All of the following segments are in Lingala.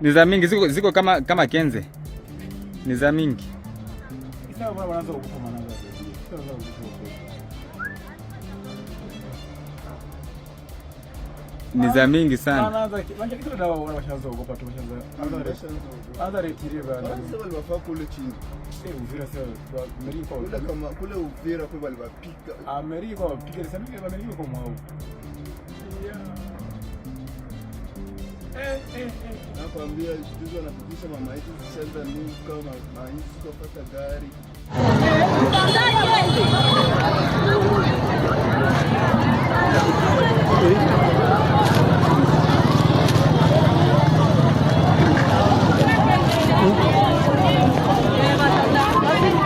Ni za mingi ziko kama kenze. Ni za mingi. Ni za mingi sana. Nakwambia juzi wanapitisha mama yetu sasa nuka maisha kupata gari.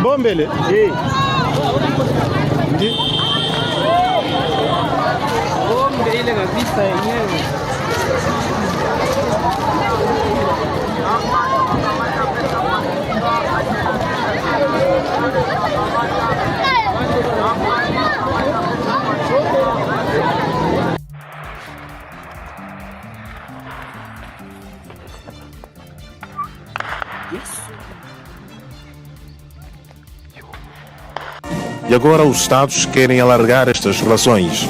Bombele. Ndi. Bombele kabisa yenyewe. E agora os Estados querem alargar estas relações.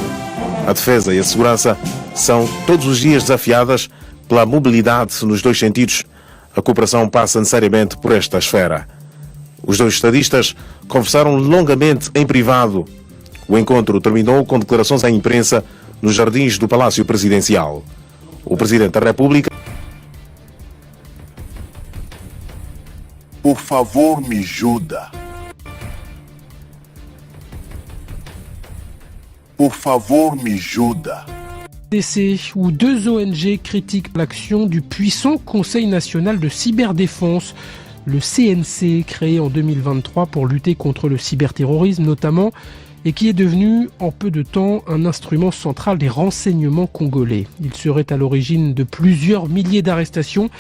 A defesa e a segurança são todos os dias desafiadas pela mobilidade nos dois sentidos. A cooperação passa necessariamente por esta esfera. Os dois estadistas conversaram longamente em privado. O encontro terminou com declarações à imprensa nos jardins do Palácio Presidencial. O Presidente da República... Por favor, me ajuda. Por favor, me ajuda. Où deux ONG critiquent l'action du puissant Conseil national de cyberdéfense, le CNC, créé en 2023 pour lutter contre le cyberterrorisme notamment, et qui est devenu en peu de temps un instrument central des renseignements congolais. Il serait à l'origine de plusieurs milliers d'arrestations,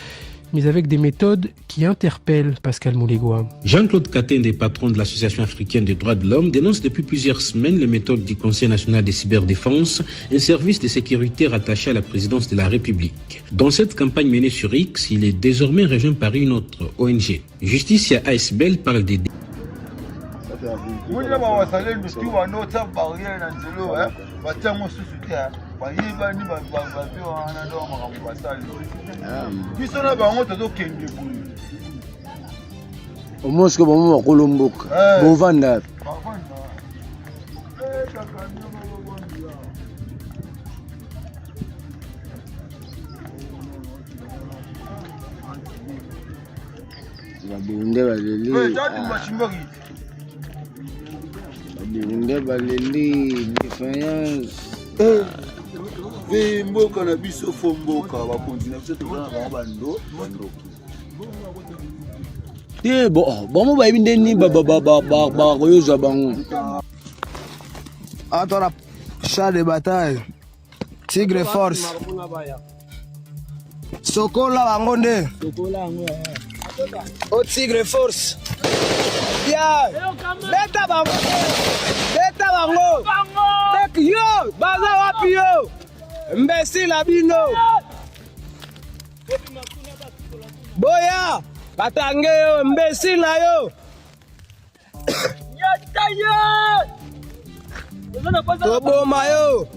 mais avec des méthodes qui interpellent Pascal Moulégois. Jean-Claude Katende, patron de l'Association africaine des droits de l'homme, dénonce depuis plusieurs semaines les méthodes du Conseil national de cyberdéfense, un service de sécurité rattaché à la présidence de la République. Dans cette campagne menée sur X, il est désormais rejoint par une autre ONG. Justicia ASBL parle des... Omosko bomo bakolomboka bovanda baleli défaillance mboka na biso fo mboka bakonzi na biso tozana bango bandoki te bomo bayebi ndeni bakoyozwa bango atona chat de bataille tigre force sokola bango nde o tigre force ya beta bango mek yo baza wapi yo imbécile abino boya batange yo imbécile na yo toboma yo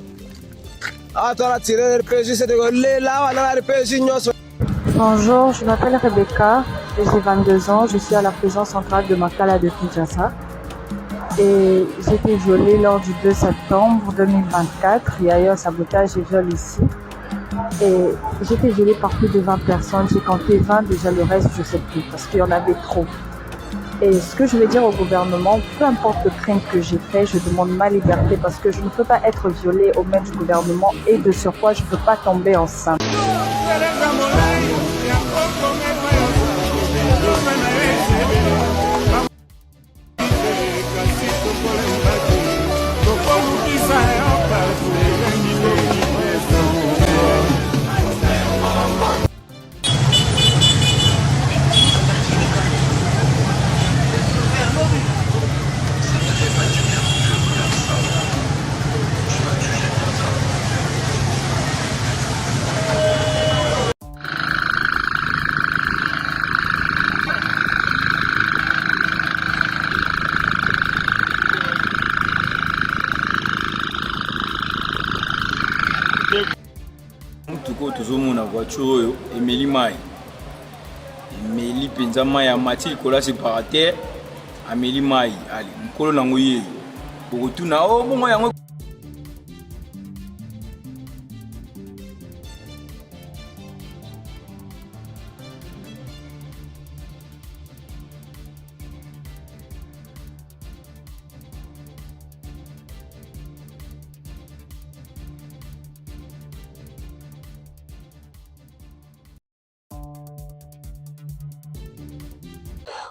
atona tirer RPG c'est de là wana RPG nyonso. Bonjour, je m'appelle Rebecca, j'ai 22 ans, je suis à la prison centrale de Makala de Kinshasa et j'ai été violée lors du 2 septembre 2024. Il y a eu un sabotage et viol ici et j'ai été violée par plus de 20 personnes, j'ai compté 20, déjà le reste je sais plus parce qu'il y en avait trop. Et ce que je veux dire au gouvernement, peu importe le crime que j'ai fait, je demande ma liberté parce que je ne peux pas être violée aux mains du gouvernement et de surcroît je ne peux pas tomber enceinte. tozomona voiture oyo emeli mai emeli mpenza mai ya mati likola séparateur ameli mai ali mokolo nango ye bokotuna o bongo yango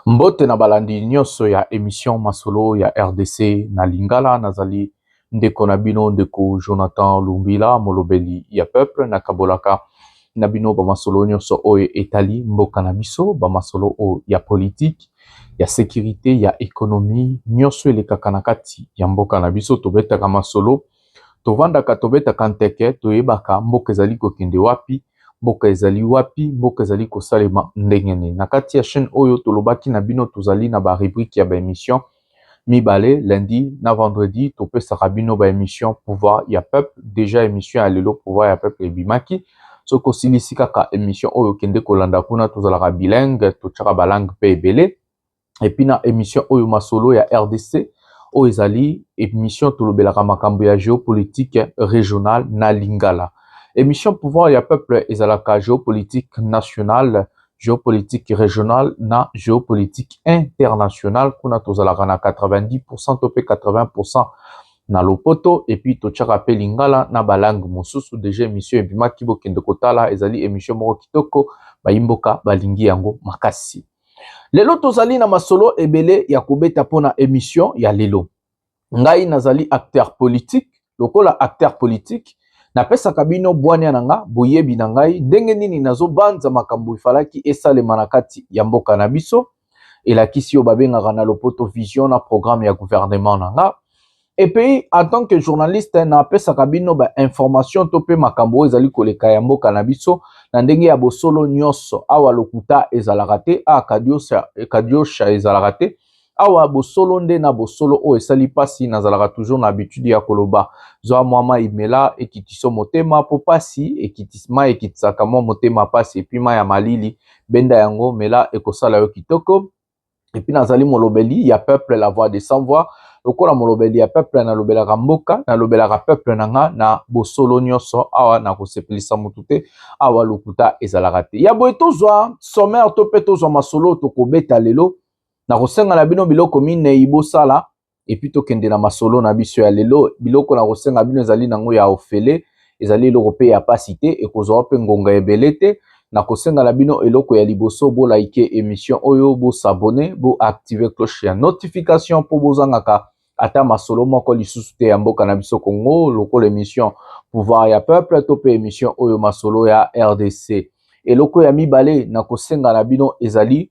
Mbote na balandi nyonso ya émission Masolo ya RDC na Lingala nazali ndeko na bino ndeko Jonathan Lumbila molobeli ya peuple na kabolaka na bino ba masolo nyonso oyo etali mboka na biso ba masolo o ya politique ya sécurité ya économie nyonso elekaka na kati ya mboka na biso tobetaka masolo tovandaka tobetaka nteke toyebaka mboka ezali kokende wapi mboka ezali wapi mboka ezali kosalema ndengene na kati ya chaîne oyo tolobaki na bino tozali na ba rubrique ya ba émission mibale lundi na vendredi topesaka bino ba émission pouvoir ya peuple déjà émission ya lelo pouvoir ya peuple ebimaki soko silisi kaka émission oyo kende kolanda kuna tozalaka bilingue totiaka balangue pe ebele et puis na émission oyo masolo ya RDC oyo ezali émission tolobelaka makambo ya géopolitique régionale na Lingala. Émission pouvoir ya peuple ezalaka géopolitique nationale, géopolitique régionale na géopolitique internationale kuna tozalaka na 90% to pe 80% na lopoto et puis totiaka pe Lingala na balangue mosusu déjà émission ebimaki bokende kotala ezali émission moko kitoko bayimboka balingi yango makasi. Lelo tozali na masolo ebele ya kobeta pona émission ya lelo. Ngai nazali acteur politique, lokola acteur politique napesaka bino bwania nanga boyebi na ngai ndenge nini nazobanza makambo ifalaki esalema na kati ya mboka na biso elakisi yo babengaka na lopoto vision na programme ya gouvernement nanga et puis en tant que journaliste napesaka bino ba information to pe makambo ezali koleka ya mboka na biso na ndenge ya bosolo nyonso awa lokuta ezalaka te kadiosha ezalaka te awa bosolo nde na bosolo o esali pasi nazalaka toujours na habitude ya koloba zwa mwama imela ekitiso motema po pasi ekitisma ekitisaka mwa motema pasi epi ma ya malili benda yango mela ekosala yo kitoko epi nazali molobeli ya peuple la voix des sans voix lokola molobeli ya peuple nalobelaka mboka nalobelaka peuple nanga na bosolo nyonso awa na kosepelisa mutu te awa lokuta ezalaka te ya boye tozwa sommaire to pe tozwa masolo tokobeta lelo na kosenga na bino biloko minei bosala epi tokende na masolo na biso ya lelo biloko na kosenga bino ezali nango ya ofele ezali eloko pe ya pasi te ekozwa pe ngonga ebele te na kosenga na bino eloko ya liboso bo like émission oyo bo s'abonner bo activer cloche ya notification po bozangaka ata masolo moko lisusu te ya mboka na biso Congo lokola émission pouvoir ya peuple to pe émission oyo masolo ya RDC eloko ya mibale na kosenga na bino ezali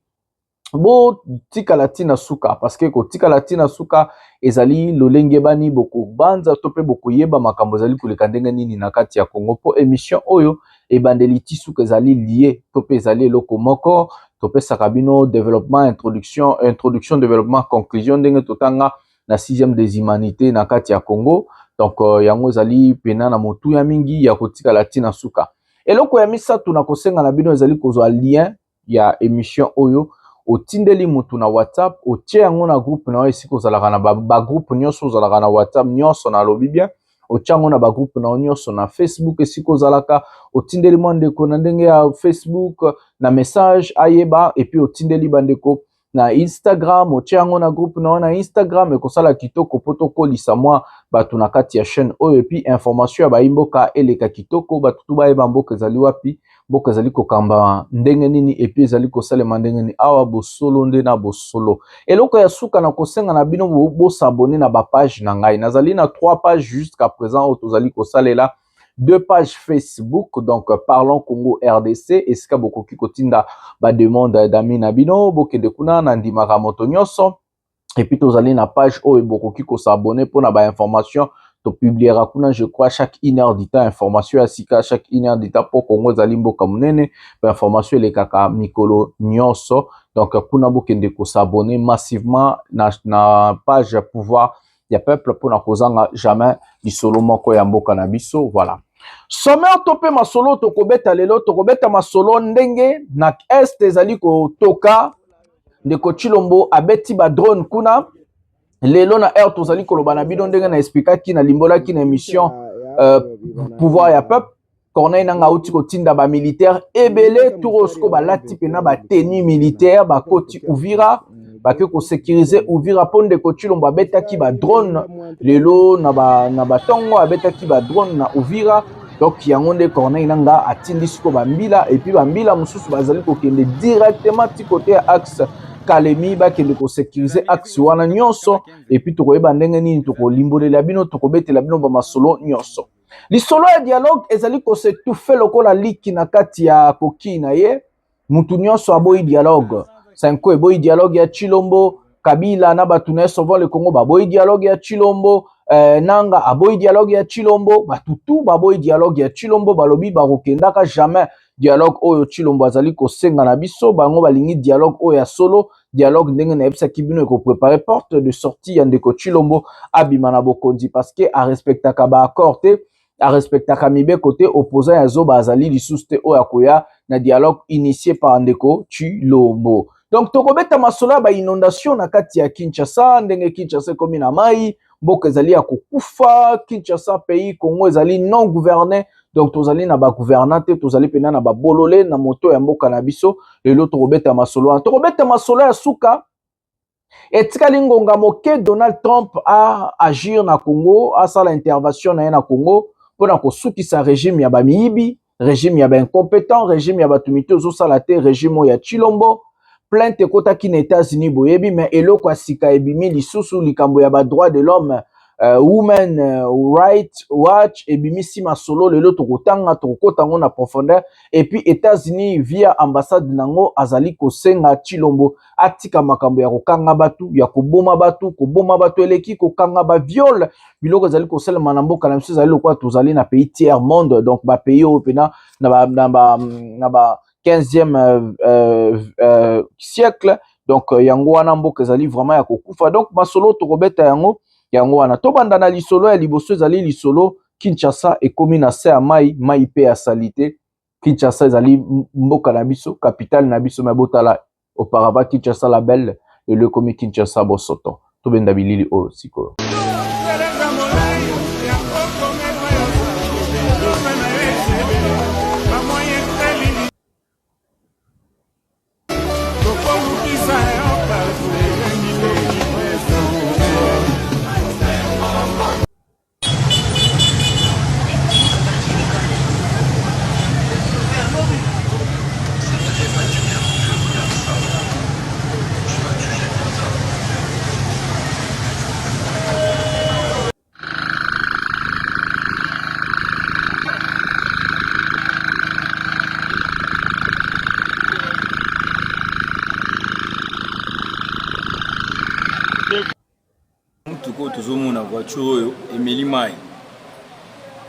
bo tika latina suka parce que ko tika latina suka ezali lolenge bani boko banza to pe boko yeba makambo ezali koleka ndenge nini na kati ya Congo po émission oyo ebandeli tisuka ezali lié to pe ezali eloko moko to pe sakabino développement introduction développement conclusion ndenge totanga na 6e des humanités na kati ya Congo donc yango ezali pena na motu ya mingi ya kotika latina suka eloko ya misatu na kosenga na bino ezali kozwa lien ya émission oyo otindeli mutu na WhatsApp otie yango na groupe na esiko ozalaka na ba groupe nyonso ozalaka na WhatsApp nyonso na lobi bien otie yango na ba groupe na nyonso na Facebook esiko ozalaka otindeli mwandeko na ndenge ya Facebook na message ayeba et puis otindeli bandeko na Instagram otie yango na groupe na Instagram ekosala kitoko poto kolisa mwa batu na kati ya chaîne oyo et puis information ya baimboka eleka kitoko batu bayeba mboka ezali wapi mboka ezali kokamba ndenge nini et puis ezali kosalema ndenge nini awa bosolo nde na bosolo eloko ya suka na kosenga na bino bo s'abonner na ba page na ngai nazali na 3 pages jusqu'à présent o tozali kosalela 2 pages Facebook donc parlons Congo RDC esika bokoki kotinda ba demande d'amis na bino bokende kuna na ndimaka moto nyonso et puis tozali na page oyo bokoki ko s'abonner pour na ba information to publiera kuna je crois chaque 1 heure du temps information ya sika chaque 1 heure du temps pour Congo zali mboka munene ba information le kaka mikolo nyonso donc kuna bokende ko s'abonner massivement na page pouvoir ya peuple pour na kozanga jamais lisolo moko ya mboka na biso voilà sommaire to pe masolo tokobeta lelo tokobeta masolo ndenge na est ezali kotoka ndeko Tshilombo abeti ba drone kuna lelo na air tozali koloba na bino ndenge na expliquaki na limbolaki na émission pouvoir ya peuple Corneille nanga uti kotinda ba militaire ebele turosko balati pena ba tenue militaire ba koti Uvira bake ko sécuriser Uvira ponde ko Tshilombo abetaki ba drone lelo na ba tongo abetaki ba drone na Uvira. Donc yango nde Corneille nanga atindi siko bambila et puis bambila mususu bazali kokende directement ti côté axe Kalemi bakende ko sécuriser axe wana nyonso et puis tokoyeba ndenge nini tokolimbolela bino tokobetela bino ba masolo nyonso. Lisolo ya dialogue ezali ko se toufer lokola liki na kati ya koki na ye mutu nyonso aboyi dialogue. Sanko eboyi dialogue ya Tshilombo, Kabila na batu na Sauvons le Congo baboyi dialogue ya Tshilombo, Nanga aboyi dialogue ya Tshilombo, batutu baboyi dialogue ya Tshilombo balobi barokendaka jamais dialogue oyo Tshilombo azali ko senga na biso bango balingi dialogue oyo ya solo dialogue ndenge na yebisa kibino ko préparer porte de sortie ya ndeko Tshilombo abima na bokonzi parce que a respectaka ba accord te a respectaka mibe côté opposant ya zo bazali lisusu te oyo akoya na dialogue initié par ndeko Tshilombo. Donc tokobeta masolo ba inondation na kati ya Kinshasa ndenge Kinshasa komi na mai mboka ezali ya kokufa Kinshasa pays Congo ezali non gouverné donc tozali na ba gouvernante tozali pena na ba bolole na moto ya mboka na biso lelo tokobeta masolo ya suka etikali ngonga moke Donald Trump a agir na Congo asala intervention na ye na Congo pona kosukisa régime ya ba miyibi régime ya ba incompétent régime ya batumite ozosala te régime ya Tshilombo plainte kotaki na États-Unis boyebi mais eloko asika ebimi lisusu likambo ya ba droit de l'homme Women Rights Watch ebimi si masolo lelo tokotanga tokotango na profondeur et puis États-Unis via ambassade nango azali kosenga Tshilombo atika makambo ya kokanga batu ya koboma batu eleki kokanga ba viol biloko azali koselema na mboka na biso azali lokwa tozali na pays tiers monde donc ba pays européen na ba 15e siècle donc yango wana mboka ezali vraiment ya kokufa donc masolo tokobeta yango wana tobanda na lisolo ya liboso ezali lisolo Kinshasa ekomi na se ya mai pe ya salite Kinshasa ezali mboka na biso capitale na biso mabotala auparavant Kinshasa la belle et le komi Kinshasa bosoto tobenda bilili o siko Mutuko tozomona voiture oyo emeli mai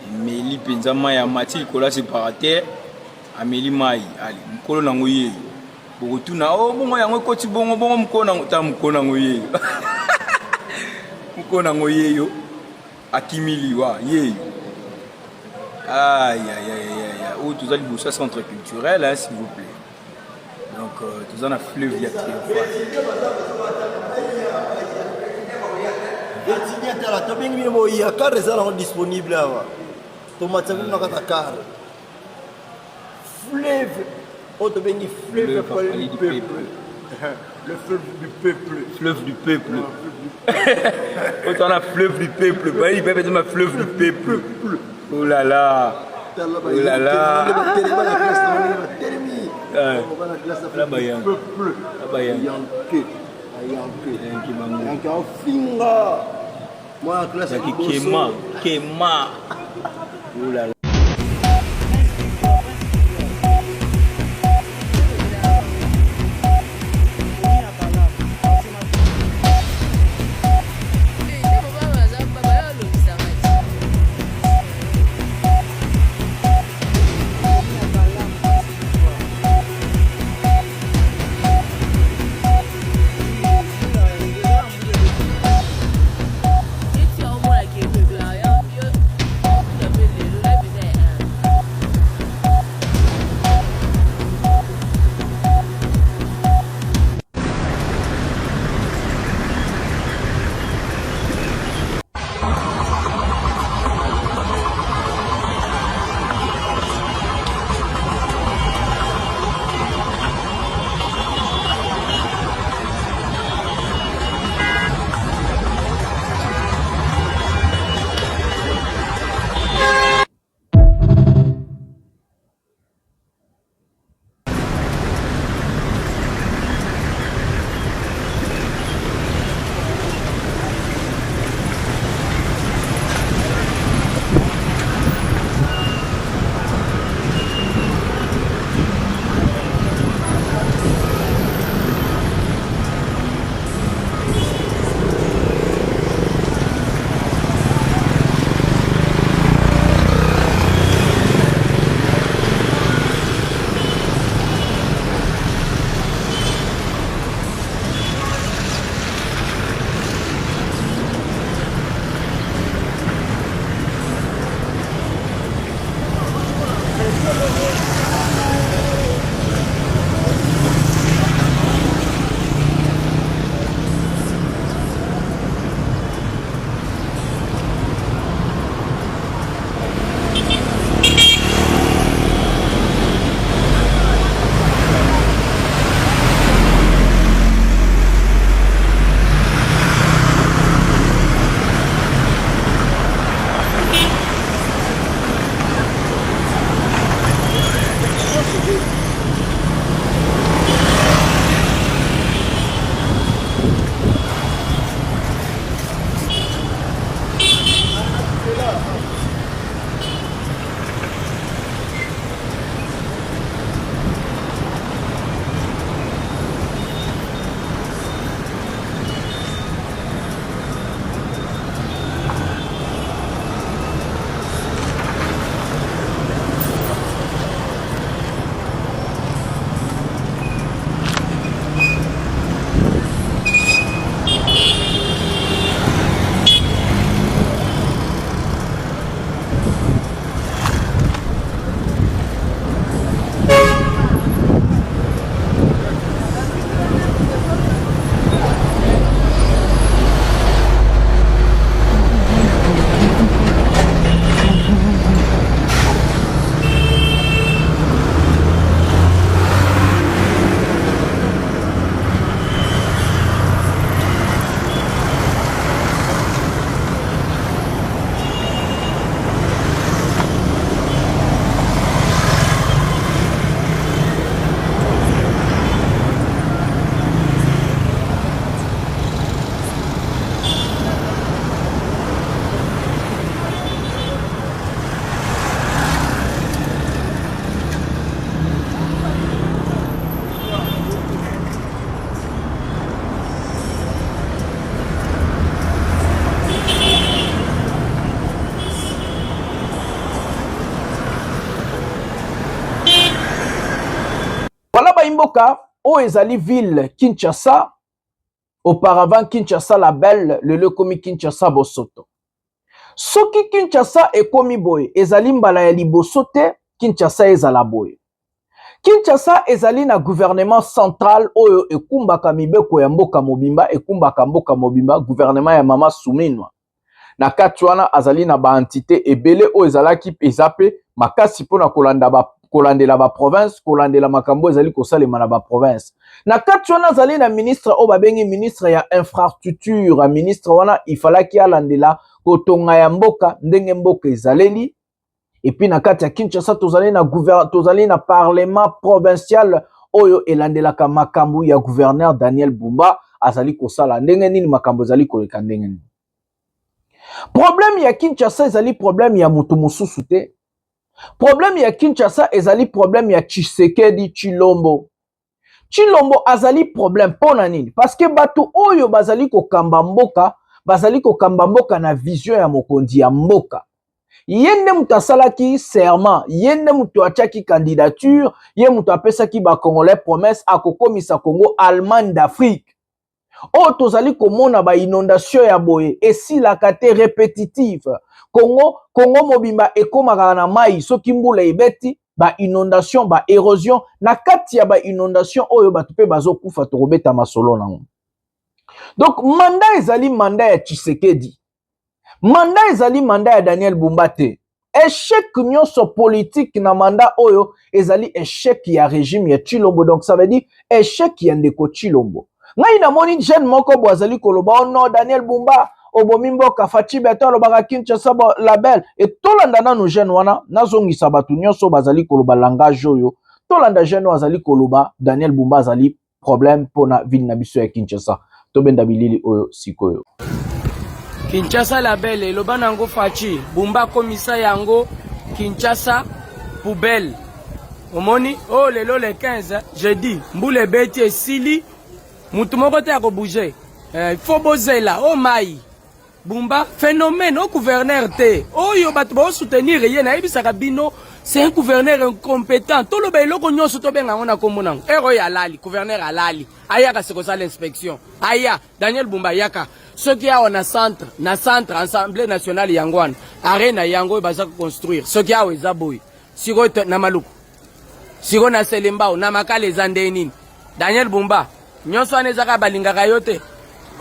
emeli penza mai ya mati likola séparateur ameli mai ali mukolo nango yeyo bokotuna o bongo yango ekoti bongo mukolo nango ta mukolo nango yeyo mukolo nango yeyo akimiliwa yeyo aïe aïe aïe aïe oyo toza liboso ya centre culturel hein, s'il vous plaît donc toza na fleuve ya triomphal il y a car disponible là. Tomate na kata car. Fleuve. On te bénit fleuve du peuple. Le fleuve du peuple. Fleuve du peuple. Autant la fleuve du peuple. Bah il peut mettre ma fleuve du peuple. Oh là là. Oh là là. La bayan. La bayan. Moi, classe qui Kema. Oh là là. imboka o ezali ville Kinshasa. Auparavant Kinshasa la belle, le komi Kinshasa bosoto. Soki Kinshasa ekomi boye, ezali mbala ya liboso te, Kinshasa ezala boye. Kinshasa ezali na gouvernement central oyo ekumbaka mibeko ya mboka mobimba, ekumbaka mboka mobimba, gouvernement ya mama Souminwa. Na kati wana azali na ba entité ebele oyo ezalaki ezape makasi pona kolandela ba province, kolandela makambo ezali kosalema na ba province. Na kati wana azali na ministre oyo babengi ministre ya infrastructure, ministre wana ifalaki alandela kotonga ya mboka ndenge mboka ezaleli. Et puis na kati ya Kinshasa tozali na parlement provincial oyo elandelaka makambo ya gouverneur Daniel Bumba azali kosala ndenge nini makambo ezali koleka ndenge nini. Problème ya Kinshasa ezali problème ya mutu mususu te. Problème ya Kinshasa ezali problème ya Tshisekedi Tshilombo. Tshilombo azali problème pona nini? Parce que batu oyo bazali kokamba mboka na vision ya mokonzi ya mboka. Yende mutu asalaki serment, yende mutu atiaki candidature, ye mutu apesaki ba Congolais promesse akokomisa Congo Allemagne d'Afrique. O tozali komona ba inondation ya boye esilaka te répétitive. Congo mobimba ekomaka na mai soki mbula ebeti ba inondation ba érosion na kati ya ba inondation oyo batu pe bazokufa tokobeta masolo nango. Donc mandat ezali mandat ya Tshisekedi. Mandat ezali mandat ya Daniel Bumba te. Échec nyonso politique na mandat oyo ezali échec ya régime ya Tshilombo. Donc ça veut dire échec ya ndeko Tshilombo. Ngai na moni jeune moko boazali koloba oh non Daniel Bumba obomi mboka Fachi beto alobaka Kinshasa label et tolanda nanu jeune wana nazongisa batu nyonso bazali koloba langage oyo tolanda jeune azali koloba Daniel Bumba azali problème pona ville na biso ya Kinshasa tobenda bilili oyo sikoyo. Kinshasa label eloba nango Fachi Bumba komisa yango Kinshasa poubelle. Omoni oh lelo le 15 jeudi mbule beti esili mutu moko te ako bouger. Il faut bozela oh mai Bumba phénomène au gouverneur te oyo bato ba soutenir ye na ebisaka bino c'est un gouverneur incompétent tout le bailo ko nyoso to benga ngona komonang ero ya lali gouverneur alali ayaka se ko sala inspection aya Daniel Bumba yaka ce qui a on a centre assemblée nationale yangwana arena yango baza construire ce qui a wezaboy siko na maluku siko na selembao na makale zandenini Daniel Bumba nyonso anezaka balingaka yote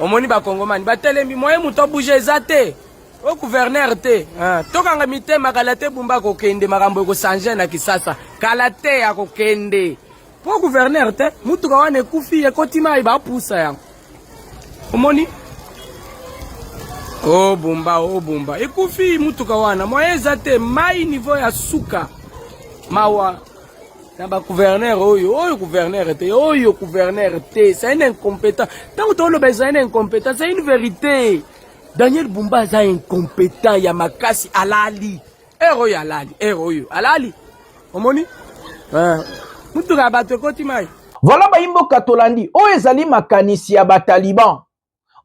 omoni ba kongomani batelemi moye muto bouger zate o gouverneur te tokanga mitema kalate Bumba ko kende makambo ko changer na kisasa kalate ya ko kende po gouverneur te mutu ka wane kufi e kotima iba pusa yango omoni oh Bumba ekufi mutu ka wana moye zate mai niveau ya suka mawa na ba gouverneur oyo gouverneur te c'est un incompétent tant que le besoin est incompétent c'est une vérité. Daniel Bumba est incompétent ya makasi alali alali omoni mutu ka bato koti mai. Voilà baimbo katolandi o ezali makanisi ya bataliban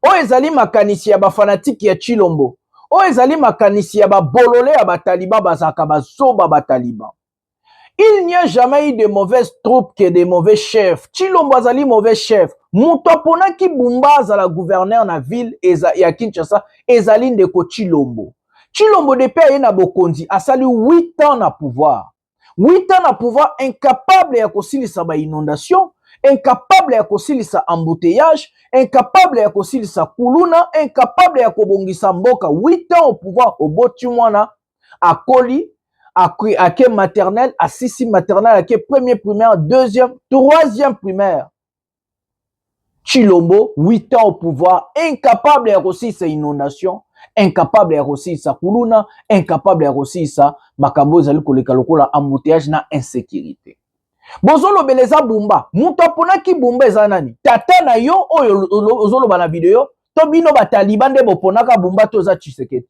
o ezali makanisi ya bafanatiki ya Tshilombo o ezali makanisi ya babolole ya bataliban bazaka bazoba bataliban. Il n'y a jamais eu de mauvaises troupes que de mauvais chefs. Tshilombo azali mauvais chef. Muto ponaki Bumba azala gouverneur na ville ya Kinshasa ezali ndeko Tshilombo. Tshilombo depuis aye na bokonzi asali 8 ans na pouvoir. 8 ans na pouvoir incapable ya kosilisa ba inondation, incapable ya kosilisa embouteillage, incapable ya kosilisa kuluna, incapable ya kobongisa mboka. 8 ans au pouvoir oboti mwana akoli ake maternelle, à sisi maternelle, ake premier primaire, deuxième, troisième primaire. Tshilombo, 8 ans au pouvoir, incapable à aussi sa inondation, incapable à aussi sa kuluna, incapable à aussi sa makambo zali koleka lokola embouteillage na insécurité. Bozolo beleza Bumba, muto ponaki Bumba ezanani. Tata na yo oyo ozolo bana video, to bino ba taliban de boponaka Bumba toza Tshisekedi.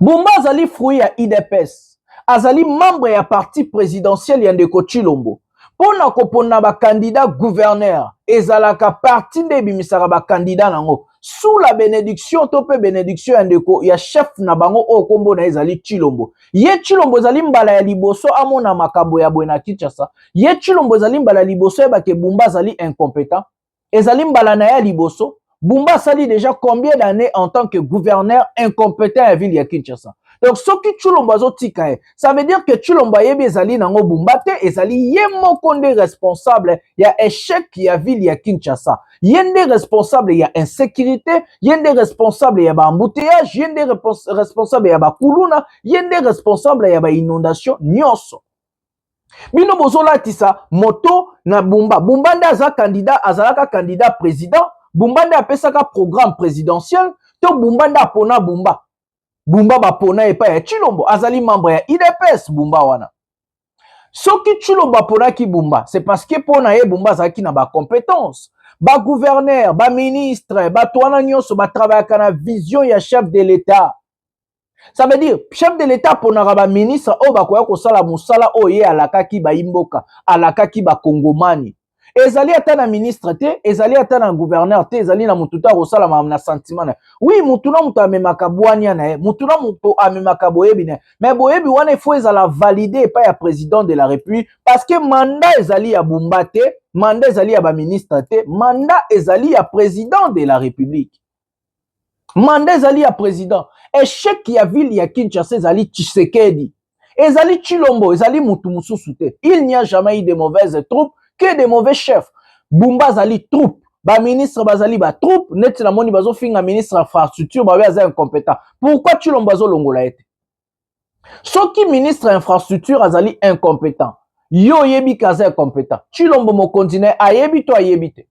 Bumba azali fruit ya IDPS. Azali membre ya parti présidentiel ya ndeko Tshilombo. pona kopona ba candidat gouverneur ezalaka parti de bimisaka ba candidat nango sous la bénédiction to pe bénédiction ya ndeko ya chef na bango o kombo na ezali Chilombo. Ye Chilombo ezali mbala ya liboso amona makambo ya bwe na Kinshasa. Ye Chilombo ezali mbala ya liboso ya bake Bumba ezali incompétent. Ezali mbala na ya liboso. Bumba sali déjà combien d'années en tant que gouverneur incompétent à ville ya Kinshasa. Donc ce qui Chilombo azotika ça veut dire que Chilombo yebi ezali nango Bumba te ezali ye moko nde responsable ya échec ya ville ya Kinshasa. Yende responsable ya insécurité, yende responsable ya ba embouteillage, yende responsable ya ba kuluna, yende responsable ya ba inondation nyonso. Bino bozola tisa moto na Bumba. Bumba nda aza candidat, azalaka candidat président. Bumba nda apesaka programme présidentiel. To Bumba nda apona Bumba. Bumba bapona epa ya Chilombo. Azali membre ya IDPS Bumba wana. Soki Chilombo apona ki Bumba, c'est parce que pona ye Bumba azaki na ba compétence. Ba gouverneur, ba ministre, ba toana nyonso ba travaillaka na vision ya chef de l'État. Ça veut dire, chef de l'État ponaka ba ministre o bakoya kosala musala o ye alakaki ba imboka, alakaki ba kongomani. Ezali ata na ministre te, ezali ata na gouverneur te, ezali na mututa kosala na sentiment. Oui, mutuna mutu amemaka bwania na ye, mutuna mutu amemaka boyebi na. Mais boyebi wana il faut ezala valider pas ya président de la République parce que mandat ezali ya Bumba te, mandat ezali ya ba ministre te, mandat ezali ya président de la République. Mandat ezali ya président. Échec ya ville ya Kinshasa ezali Tshisekedi. Ezali Chilombo, ezali mutu mususu te. Il n'y a jamais eu de mauvaises troupes que de mauvais chefs. Bumba ezali troupe. Ba ministre bazali ba troupe. Neti na moni bazo finga ministre infrastructure ba aza incompétent. Pourquoi Chilombo bazo longola ete? Soki ministre infrastructure azali incompétent. Yo yebi kaza incompétent. Chilombo mo continue ayebi to ayebi te.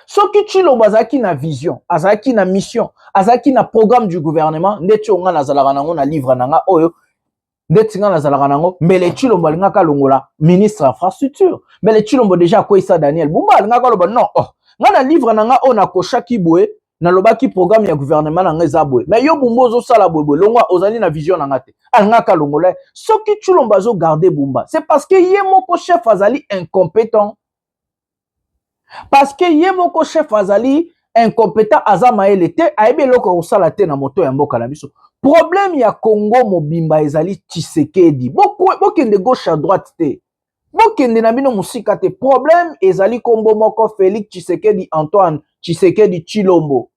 Soki Chilombo azaki na vision, azaki na mission, azaki na programme du gouvernement, ndeti onga nazalaka nango na livre nanga oyo, ndeti nga nazalaka nango, mbele Chilombo alingaka longola ministre infrastructure. Mbele Chilombo déjà koisa Daniel Bumba alingaka loba non, oh, nga na livre nanga o na koshaki boye, na lobaki programme ya gouvernement nanga eza boye. Mais yo Bumba ozo sala boye, longwa ozali na vision nanga te. Alingaka longola. Soki Chilombo azo garder Bumba, c'est parce que ye moko chef azali incompétent. Parce que ye moko chef azali incompétent azama elete aibe loko osala te na moto ya mboka na biso. Problème ya Congo mobimba ezali Tshisekedi. Bokende gauche à droite te. Bokende na bino musika te. Problème ezali kombo moko Félix Tshisekedi Antoine Tshisekedi Chilombo.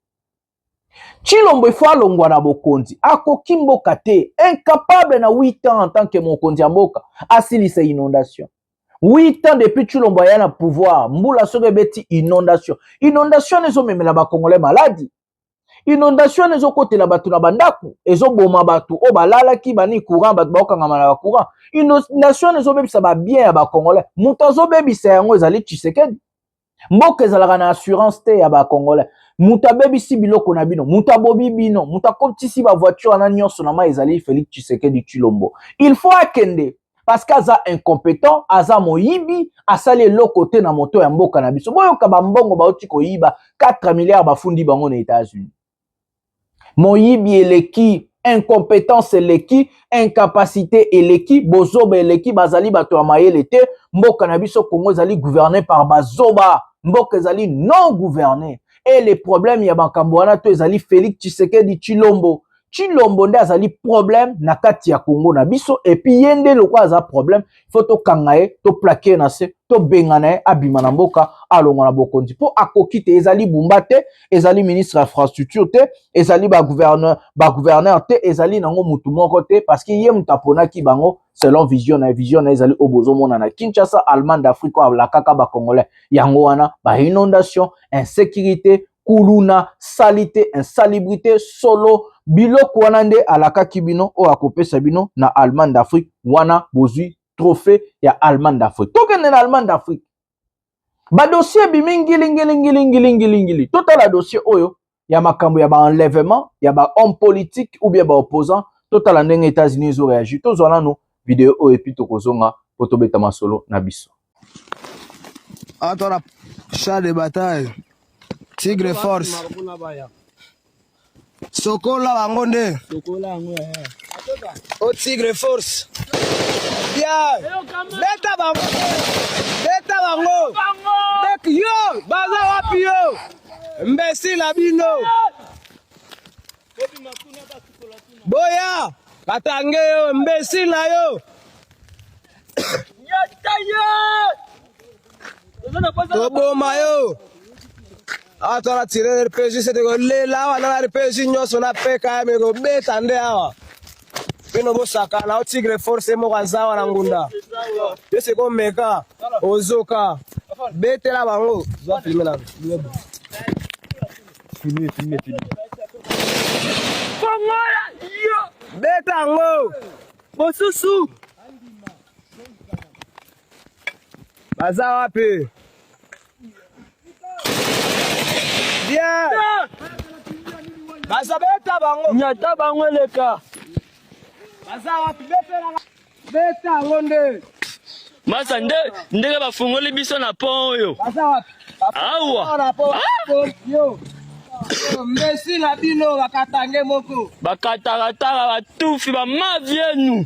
Chilombo ifo alongwa na bokonzi. Akoki mboka te. Incapable na 8 ans en tant que mokonzi ya mboka. Asilisa inondation. 8 ans depuis Chilombo ya na pouvoir, mbula soke beti inondation. Inondation nezo memela ba Congolais maladi. Inondation nezo kote la batu na bandaku. Ezo boma batu. O balala ki bani courant, batu baokanga mana ba courant. Inondation nezo bebisa ba bien ya ba Congolais. Mutazo bebisa yango ezali Tshisekedi. Mboka ezalaka na assurance te ya ba Congolais. Muta bebisi biloko na bino. Muta bobi bino. Muta kotisi ba voiture na nyonso na ma ezali Félix Tshisekedi Chilombo. Il faut akende. Parce qu'aza incompétent, aza moyibi, asali lokote na moto ya mboka na biso. Boyo ka bambongo bauti koyiba 4 milliards bafundi bango na États-Unis. Moyibi eleki, incompétence eleki, incapacité eleki, bozoba eleki, bazali bato ya mayele te, mboka na biso Congo ezali gouverné par bazoba, mboka ezali non gouverné. Et les problèmes ya bakambo wana to ezali Félix Tshisekedi Chilombo. Chilombo nde azali problème na kati ya Congo na biso et puis yende lokwa aza problème faut to kangaye to plaquer na se to bengana abima na mboka alonga na bokonzi po akokite ezali Bumba te ezali ministre infrastructure te ezali ba gouverneur te ezali nango mutu moko te parce que ye mutapona ki bango selon vision na ezali obozo mona na Kinshasa Allemagne d'Afrique la kaka ba Congolais yango wana ba inondation insécurité kuluna salité insalubrité solo biloko wana nde alaka kibino o akopesa bino na Allemagne d'Afrique wana bozui trophée ya Allemagne d'Afrique. Tokende na Allemagne d'Afrique. Ba dossier bimingili. Total la dossier oyo ya makambo ya ba enlèvement, ya ba homme politique ou bien ba opposant, total ndenge États-Unis ont réagi. Tozona no vidéo o epi tokozonga poto beta masolo na biso. Atona chat de bataille. Tigre Force. Sokola bangonde. Sokola ngo ya. O Tigre Force. Bien. Beta bangonde. Mek yo, baza wapi yo. Imbécile abino. Boya, katange yo, imbécile la yo. Toboma yo. Atona tiré RPG c'est de golé là wana la RPG nyoso na peka ya mego beta nde hawa. Pino bosaka na tigre force mo kanzawa na ngunda. Yese ko meka ozoka. Bete la bango. Zo filmer na. Filmer. Fongola yo. Beta ngo. Bosusu. Baza wapi? Bien. Baza beta bango. Nyata bango leka. Baza wapi beta ngonde. Masa ndenge bafungoli biso na pont oyo. Baza wapi? Awa. Yo. Mbesi na bino bakatange moko. Bakatakataka batufi ba mavienu.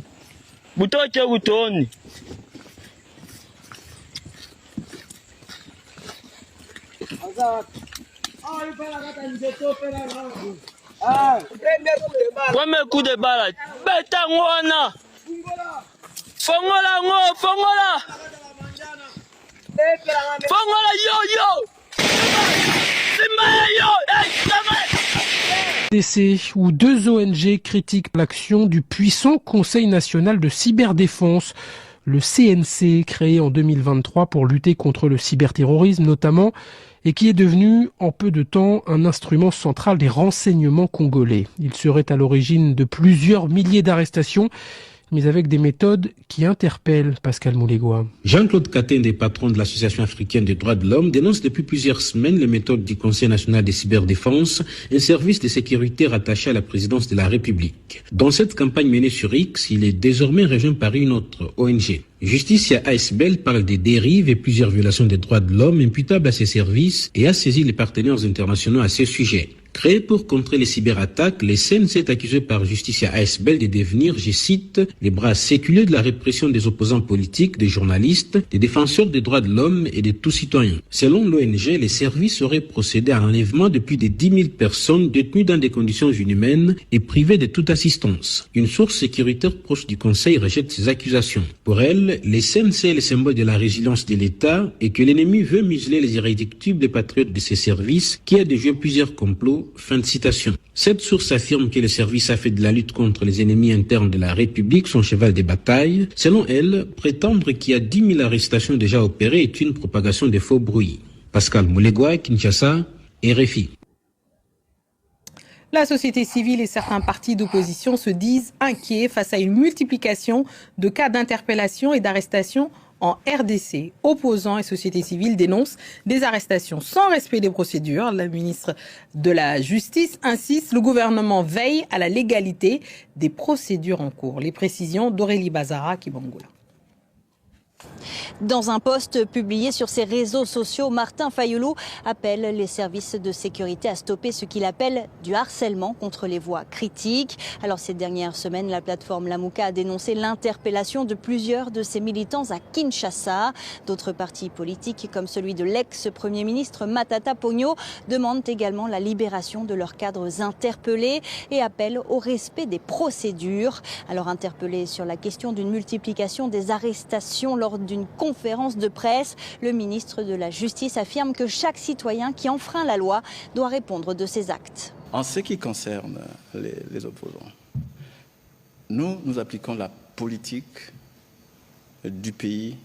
Butoke butoni. Premier coup de balle. Beta ngwana. Fongola ngo, fongola. Fongola yo. RDC, où 2 ONG critiquent l'action du puissant Conseil national de cyberdéfense, le CNC, créé en 2023 pour lutter contre le cyberterrorisme notamment, et qui est devenu en peu de temps un instrument central des renseignements congolais. Il serait à l'origine de plusieurs milliers d'arrestations, mais avec des méthodes qui interpellent. Pascal Moulégois. Jean-Claude Katende, patron de l'Association africaine des droits de l'homme, dénonce depuis plusieurs semaines les méthodes du Conseil national de cyberdéfense, un service de sécurité rattaché à la présidence de la République. Dans cette campagne menée sur X, il est désormais rejoint par une autre ONG. Justicia ASBL parle des dérives et plusieurs violations des droits de l'homme imputables à ces services et a saisi les partenaires internationaux à ce sujet. Créé pour contrer les cyberattaques, les CNC est accusé par Justicia ASBL de devenir, je cite, les bras séculiers de la répression des opposants politiques, des journalistes, des défenseurs des droits de l'homme et de tous citoyens. Selon l'ONG, les services auraient procédé à l'enlèvement de plus de 10 000 personnes détenues dans des conditions inhumaines et privées de toute assistance. Une source sécuritaire proche du Conseil rejette ces accusations. Pour elle, les CNC est le symbole de la résilience de l'État et que l'ennemi veut museler les irréductibles patriotes de ces services qui a déjoué plusieurs complots. Fin de citation. Cette source affirme que le service a fait de la lutte contre les ennemis internes de la République son cheval de bataille. Selon elle, prétendre qu'il y a 10 000 arrestations déjà opérées est une propagation de faux bruits. Pascal Moulégois, Kinshasa, RFI. La société civile et certains partis d'opposition se disent inquiets face à une multiplication de cas d'interpellation et d'arrestation en RDC. Opposants et société civile dénoncent des arrestations sans respect des procédures. La ministre de la Justice insiste, le gouvernement veille à la légalité des procédures en cours. Les précisions d'Aurélie Bazara Kibangula. Dans un post publié sur ses réseaux sociaux, Martin Fayulu appelle les services de sécurité à stopper ce qu'il appelle du harcèlement contre les voix critiques. Alors ces dernières semaines, la plateforme Lamuka a dénoncé l'interpellation de plusieurs de ses militants à Kinshasa. D'autres partis politiques, comme celui de l'ex-premier ministre Matata Ponyo, demandent également la libération de leurs cadres interpellés et appellent au respect des procédures. Alors interpellé sur la question d'une multiplication des arrestations lors d'une conférence de presse, le ministre de la Justice affirme que chaque citoyen qui enfreint la loi doit répondre de ses actes. En ce qui concerne les opposants, nous appliquons la politique du pays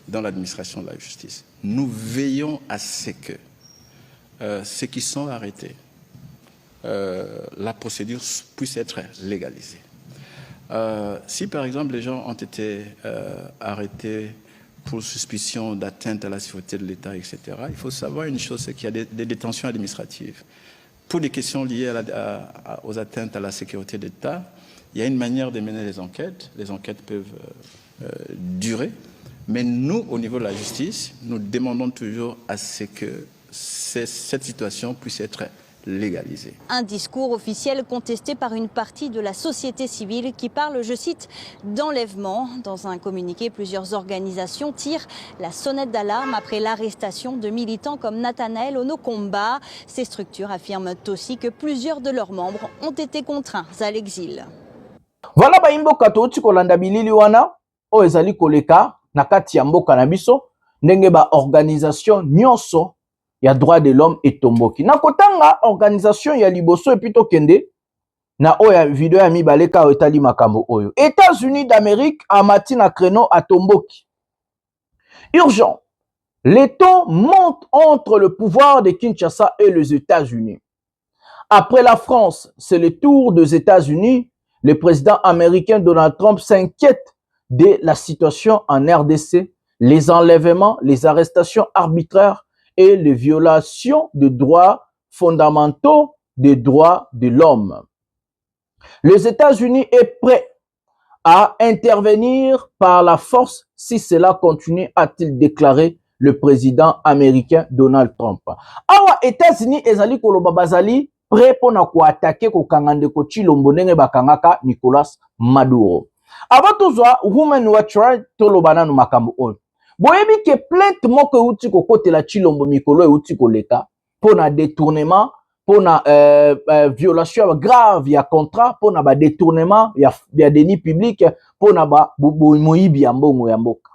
dans l'administration de la justice. Nous veillons à ce que ceux qui sont arrêtés, la procédure puisse être légalisée. Si par exemple les gens ont été arrêtés pour suspicion d'atteinte à la sécurité de l'État, etc., il faut savoir une chose, c'est qu'il y a des détentions administratives. Pour des questions liées aux atteintes à la sécurité de l'État, il y a une manière de mener les enquêtes. Les enquêtes peuvent durer. Mais nous, au niveau de la justice, nous demandons toujours à ce que cette situation puisse être légalisé. Un discours officiel contesté par une partie de la société civile qui parle, je cite, d'enlèvement. Dans un communiqué, plusieurs organisations tirent la sonnette d'alarme après l'arrestation de militants comme Nathanaël Onokomba. Ces structures affirment aussi que plusieurs de leurs membres ont été contraints à l'exil. Voilà ba imboka toti kolanda bilili wana o ezali koleka na kati ya mboka na biso ndenge ba organisation nyonso ya droit de l'homme etomboki. Na kotanga organisation ya liboso epito kende na oya video ya mibaleka o etali makambo oyo. États-Unis d'Amérique amati na créneau atomboki. Urgent. Les taux montent entre le pouvoir de Kinshasa et les États-Unis. Après la France, c'est le tour des États-Unis. Le président américain Donald Trump s'inquiète de la situation en RDC, les enlèvements, les arrestations arbitraires et les violations de droits fondamentaux des droits de l'homme. Les États-Unis est prêt à intervenir par la force si cela continue, a-t-il déclaré le président américain Donald Trump. Awa États-Unis ezali koloba bazali prêt pour na ko attaquer ko kangande ko Chilombo ndenge bakangaka Nicolas Maduro. Avant tozwa Women Watch Right tolobana no makambo oyo. Boyebi ke plainte moko euti ko kotela Chilombo mikolo euti ko leka pour na détournement, pour na violation grave ya contrat, pour na ba détournement ya deniers publics, pour na ba moyibi ya mbongo ya mboka.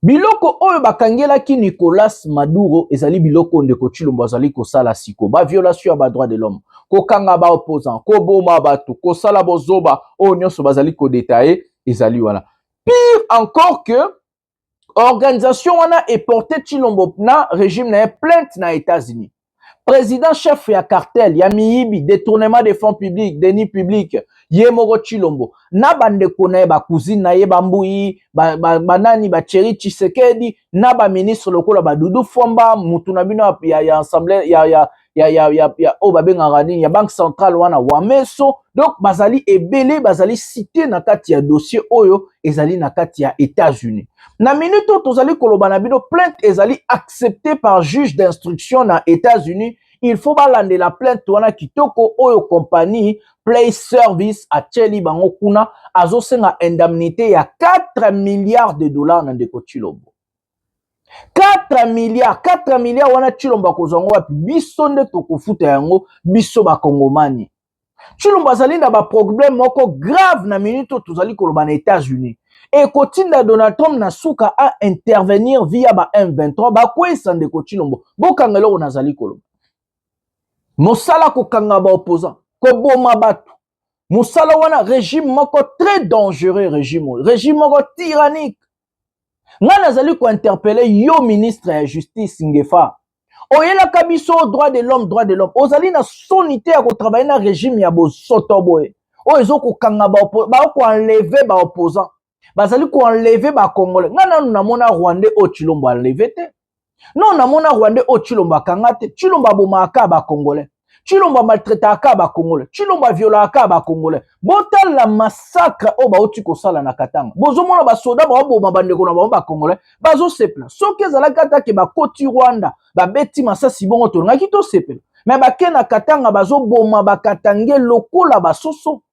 Biloko oyo bakangela ki Nicolas Maduro ezali biloko ndeko Chilombo azali ko sala siko ba violation ba droit de l'homme ko kanga ba opposant ko boma bato ko sala bozoba oyo nyonso bazali ko détailler ezali wana. Pire encore que organisation wana est porté Chilombo na régime na plainte na États-Unis. Président chef ya cartel ya miyibi détournement des fonds publics deniers publics Yemoro Chilombo na bande kone ba cousine na ye bambui banani ba Thierry Tshisekedi na ba ministre lokola ba Doudou Fomba mutu na bino ya assemblée ya o ba bengani ya banque centrale wana wa meso. Donc bazali ebele bazali cité na kati ya dossier oyo ezali na kati ya États-Unis. Na minute tozali koloba na bino plainte ezali acceptée par juge d'instruction na États-Unis. Il faut balande la plainte wana kitoko oyo compagnie Play Service a Cheli bango kuna azosenga indemnité ya 4 milliards de dollars na ndeko Chilombo. 4 milliards wana Chilombo kozango wapi biso nde tokofuta yango biso ba Kongomani. Chilombo azali na ba problème moko grave na minute tozali koloba na États-Unis. Et kotinda Donald Trump na suka a intervenir via ba M23 ba kwesa ndeko Chilombo. Bokangelo nazali koloba. Mosala ko kanga ba opposant ko boma batu. Mosala wana régime moko très dangereux régime moko tyrannique. Nga nazali ko interpeller yo ministre ya justice Ngefa. Oyela kabiso droit de l'homme. Ozali na sonité ya ko travailler na régime ya bosoto boye. Oyezo ko kanga ba ko enlever ba opposant. Bazali ko enlever ba Congolais. Nga nanu na mona Rwandais o Chilombo enlever te. Non na mona Rwandais o Chilombo kangate. Chilombo bomaka ba Congolais. Chilombo maltraitaka ba Congolais. Chilombo violaka ba Congolais. Botal la massacre o ba oti ko sala na Katanga. Bozo mona ba soda ba boma bandeko na ba Congolais. Bazo sepla. Soki ezala kata ke ba koti Rwanda, ba beti masasi bongo to ngaki to sepla. Mais ba ke na Katanga bazo boma ba Katange lokola ba soso.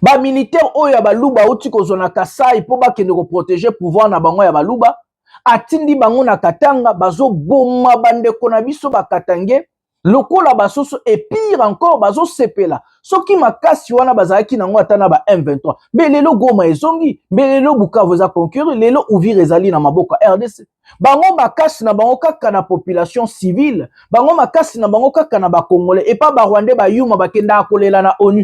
Ba militaire oyo ya baluba oti ko zona Kasai po ba kende ko protéger pouvoir na bango ya baluba. Atindi bango na Katanga bazo boma bandeko na biso ba Katange lokola basoso et pire encore bazo sepela soki makasi wana bazalaki nango atana ba M23 mais lelo Goma ezongi mais lelo Bukavu za concurrent lelo Uvira ezali na maboko RDC bango makasi na bango kaka na population civile bango makasi na bango kaka na ba Congolais et pas ba Rwandais ba yuma bakenda akolela na ONU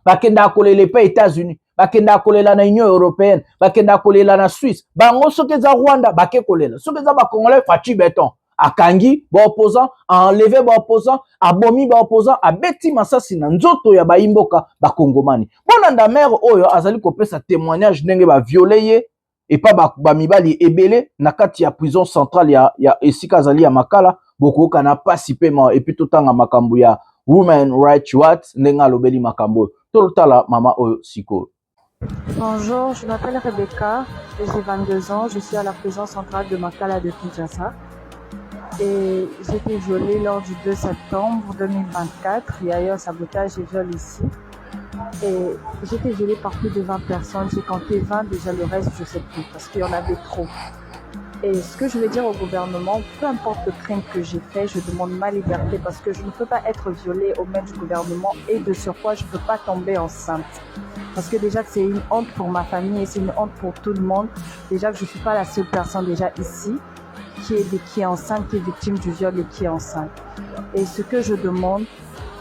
bakenda akolela pa États-Unis bakenda akolela na Union européenne bakenda akolela na Suisse bango soki za Rwanda bakekolela soki za ba Congolais fachi beton akangi ba opposant enlever ba opposant abomi ba opposant abeti masasi na nzoto ya baimboka ba Kongomani bona ndamere oyo azali kopesa témoignage ndenge ba violer ye et pas ba mibali ebele na kati ya prison centrale ya esika azali ya makala bokoka na pasi pema et puis totanga makambo ya Women Rights Watch ndenge alobeli makambo tolotala mama oyo siko. Bonjour, je m'appelle Rebecca, j'ai 22 ans, je suis à la prison centrale de Makala de Kinshasa. Et j'étais violée lors du 2 septembre 2024. Il y a eu un sabotage et viol ici. Et j'étais violée par plus de 20 personnes. J'ai compté 20, déjà le reste, je ne sais plus, parce qu'il y en avait trop. Et ce que je veux dire au gouvernement, peu importe le crime que j'ai fait, je demande ma liberté parce que je ne peux pas être violée aux mains du gouvernement et de surcroît, je ne peux pas tomber enceinte. Parce que déjà que c'est une honte pour ma famille et c'est une honte pour tout le monde. Déjà que je ne suis pas la seule personne déjà ici qui est enceinte, qui est victime du viol et qui est enceinte. Et ce que je demande,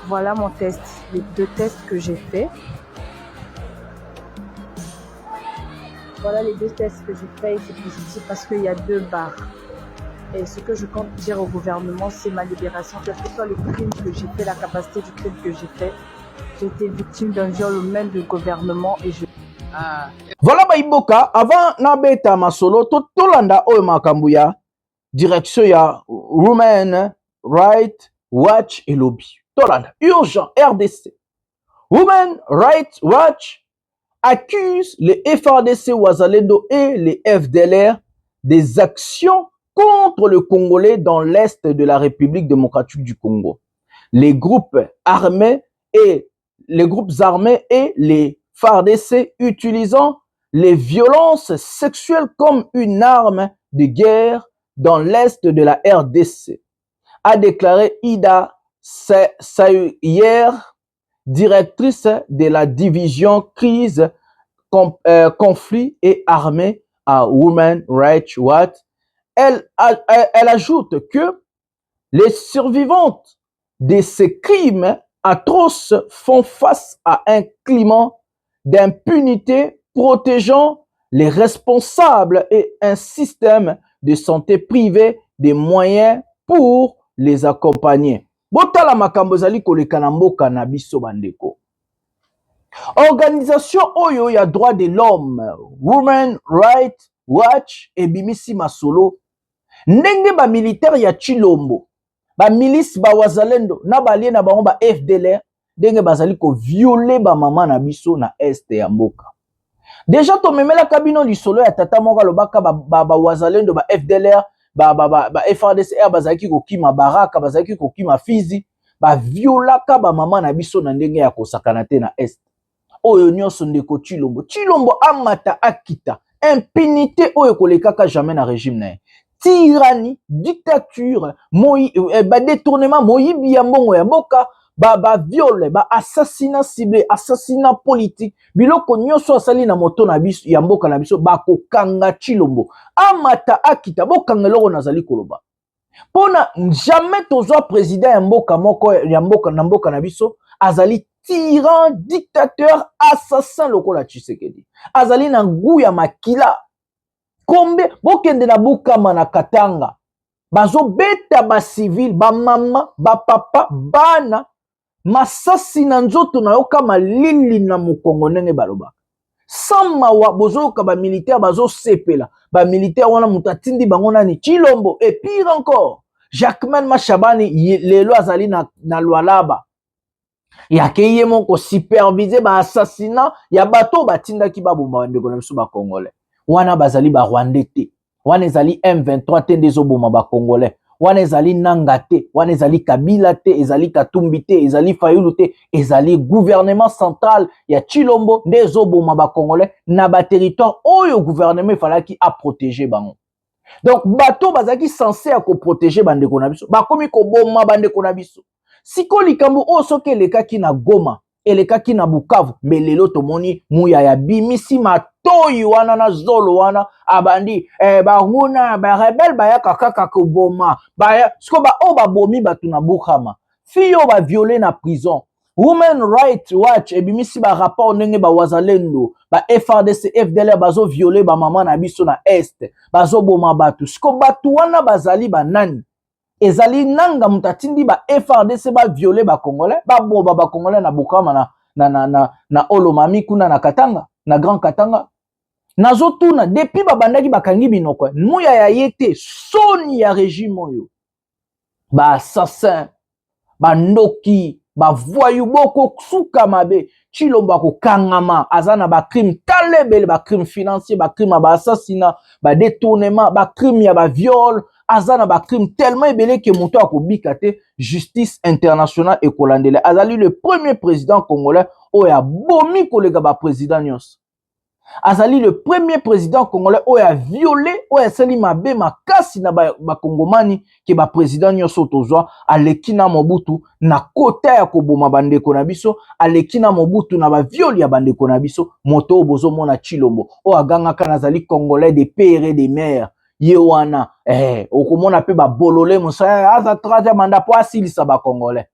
voilà mon test, les 2 tests que j'ai faits. Voilà les 2 tests que j'ai faits et c'est positif parce qu'il y a 2 barres. Et ce que je compte dire au gouvernement, c'est ma libération, quel que soit le crime que j'ai fait, la capacité du crime que j'ai fait. J'ai été victime d'un viol aux mains du gouvernement et je... Voilà Baïboka, avant Nabeta Masolo, Tolanda Oyo Makambuya, direction ya Women Rights Watch et Lobby. Tolanda, urgent, RDC. Women Rights Watch accuse les FRDC Ouazalendo et les FDLR des actions contre le Congolais dans l'est de la République démocratique du Congo. Les groupes armés et les FARDC utilisant les violences sexuelles comme une arme de guerre dans l'est de la RDC, a déclaré Ida Sayer, directrice de la division crise, conflit et armée à Women Rights Watch. Elle ajoute que les survivantes de ces crimes atroces font face à un climat d'impunité protégeant les responsables et un système de santé privé des moyens pour les accompagner. Botala makambo zali koleka na mboka na biso bandeko. Organisation oyo ya droit de l'homme, Women Rights Watch et Bimisi Masolo, ndenge ba militaire ya Chilombo, ba milice ba Wazalendo, na balie na bango ba FDLR, ndenge bazali ko violer ba mama na biso na este ya mboka. Déjà to memela kabino lisolo ya tata moko lobaka ba Wazalendo ba FDLR, ba FRDC bazaki ko kima Baraka, bazaki ko kima Fizi, ba violaka ba mama na biso na ndenge ya kosakana te na este. Oyo nyonso ndeko Chilombo. Chilombo amata akita. Impunité oyo kolekaka jamais na régime na ye. Tyrannie, dictature, détournement, moyibi ya mbongo ya mboka, viol, assassinat ciblé, assassinat politique, biloko nyonso asali na moto na biso ya mboka na biso bakokanga Chilombo. Amata akita bokangeloko nazali koloba. Pona jamais tozwa président ya mboka moko ya mboka na mboka na biso azali tyran, dictateur, assassin lokola Tshisekedi. Azali na ngu ya makila. Kombe bokende na Bukama na Katanga. Bazo beta ba civil, ba mama, ba papa, bana masasi na nzoto na yoka malili na mukongo ndenge baloba. Sama wa bozo ka ba militaire bazo sepela. Ba militaire wana mutatindi bango nani Chilombo et pire encore. Jacquemain Machabani lelo azali na Lualaba. Yakeye moko superviser ba assassinat ya bato batinda ki babomba ndeko na biso ba Congolais. Wana bazali ba Rwandais te. Wana ezali M23 te ndezo boma ba Congolais. Wana ezali Nanga te, wana ezali Kabila te, ezali Katumbi te, ezali Fayulu te, ezali gouvernement central ya Chilombo ndezo boma ba Congolais na ba territoire oyo gouvernement falaki a protéger bango. Donc bato bazaki censé à ko protéger bandeko na biso. Ba komi ko boma bandeko na biso. Siko likambo o soke lekaki na Goma, elekaki na Bukavu, melelo tomoni muya ya Bimisi Matoyi wana na zolo wana abandi baruna ba rebel baya kaka ko boma baya siko ba o ba bomi batu na Bukama fiyo ba violer na prison. Women Rights Watch et Bimisi ba rapport ndenge ba Wazalendo ba FRDC FDLR bazo violer ba mama na biso na est bazo boma batu siko batu wana bazali ba nani ezali nanga mutatindi ba FRDC ba violer ba Congolais ba boba ba Congolais na Bukama na Olomami kuna na Katanga na Grand Katanga nazo tuna depuis ba bandaki bakangi binoko muya ya yete soni ya régime oyo ba assassin ba ndoki ba voyou boko suka mabe Chilombo ko kangama azana ba crime talebele ba crime financier ba crime ba assassinat ba détournement ba crime ya ba viol azana ba crime tellement ebele que moto akobika te justice internationale ekolandela. Azali le premier président congolais oya bomi kolega ba président nyos. Azali le premier président congolais oya violé oya sali mabe makasi na ba kongomani ke ba président nyos tozwa aleki na Mobutu na kota ya koboma bandeko na biso, aleki na Mobutu na ba violi ya bandeko na biso. Moto bozo mona Chilombo oya ganga kana azali congolais de père et de mère. Yewana okomona pe ba bolole musa aza troisième mandat po asilisa ba congolais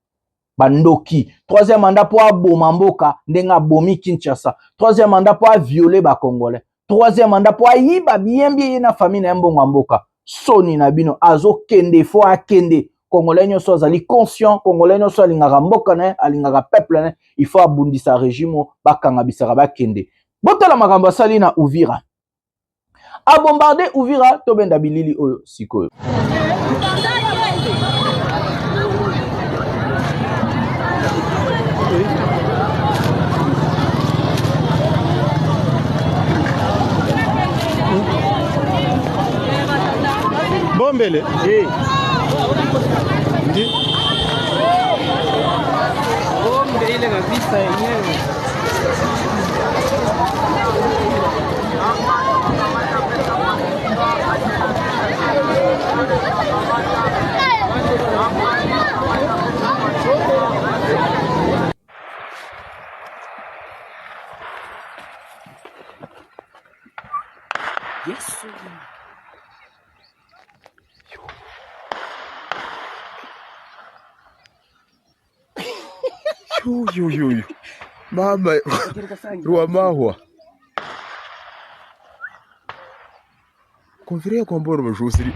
bandoki, troisième mandat po aboma mboka ndenga bomi Kinshasa, troisième mandat po violer ba congolais, troisième mandat po yiba bien na famille na mbongo mboka. Soni na bino azo kende fo akende congolais nyoso azali conscient, congolais nyoso alingaka mboka na alingaka peuple na il faut abundisa régime bakanga bisaka bakende. Botala makambo asali na Uvira. A bombardé Uvira tobenda bilili oyo sikoyo. Bombele. Bombe ile kabisa yenyewe. Yes. Yo. Mama, Ruamahua. Confiria com bora meu Siki.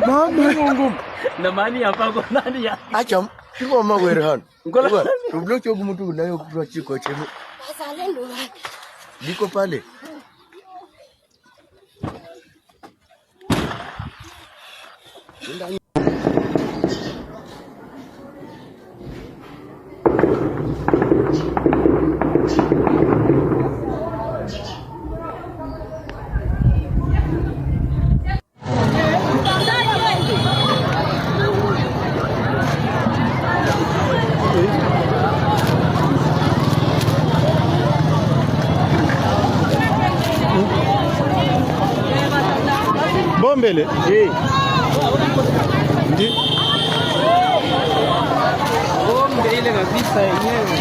Mama. Na mani hapa kwa nani ya? Acha, siko mama werhan. Ngola, ubloki ogumutu nayo kwa chiko chemu. Azalendo. Diko pale. Bombele. Bombe ile kabisa yenyewe.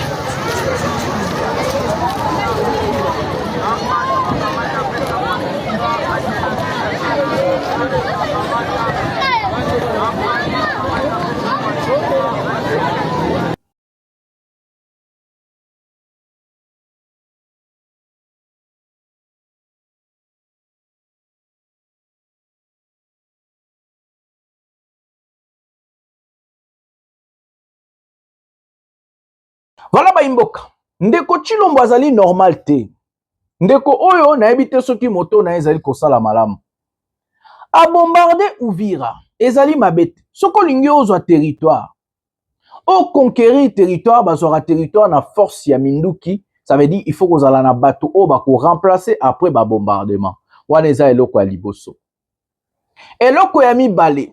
Voilà baimboka. Ndeko Chilombo azali normal te. Ndeko oyo na ebite soki moto na ezali kosala malamu. A bombarder Uvira, ezali mabete. Soko lingi ozwa territoire. O conquérir territoire, bazora territoire na force ya minduki, ça veut dire il faut kozala na bateau o bako remplacer après ba bombardement. Wana eza eloko ya liboso. Eloko ya mibale.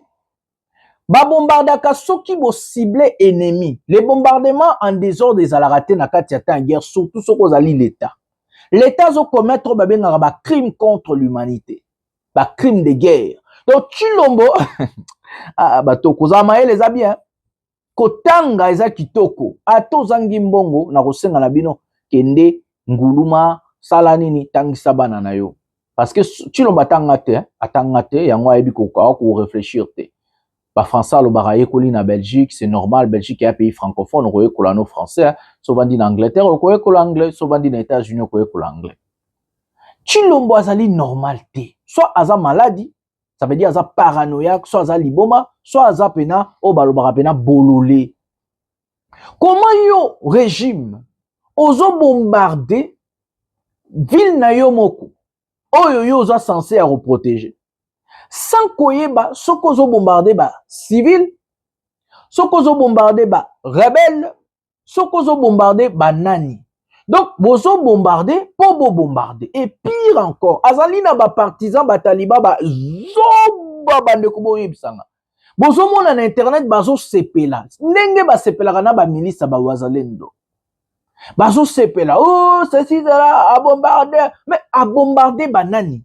Ba bombardaka soki bo ciblé ennemi. Les bombardements en désordre des alaraté na kati ya ta guerre, surtout soko zali l'État. L'État zo commettre ba benga ba crime contre l'humanité. Ba crime de guerre. Donc Chilombo bato kozama les a bien. Kotanga eza kitoko. Ato zangi mbongo na kosenga na bino kende nguluma sala nini tangisa bana na yo. Parce que Chilombo atanga te yango ayebi ko réfléchir te. Ba français lo baraye koli na Belgique, c'est normal, Belgique est un pays francophone, on kola no français, souvent dit en Angleterre, on kola anglais, souvent dit aux États-Unis, on kola anglais. Chilombo azali normal te. Soit aza maladie, ça veut dire aza paranoïaque, soit aza liboma, soit aza pena o balobara pena bololé. Comment yo régime ozo bombarder ville na yo moko oyo yo ozo censé à reprotéger? Sans koyeba soko zo bombarder ba civil, soko zo bombarder ba rebelle, soko zo bombarder ba nani. Donc, bozo bombarder, pour bombarder. Et pire encore, azali na ba partisan ba taliban ba zoba bande kubo yibsanga. Bozo mona na internet bazo sepela. Nenge ba sepela na ba milice ba wazalendo. Bazo sepela. Oh, ceci là a bombarder, mais a bombarder banani.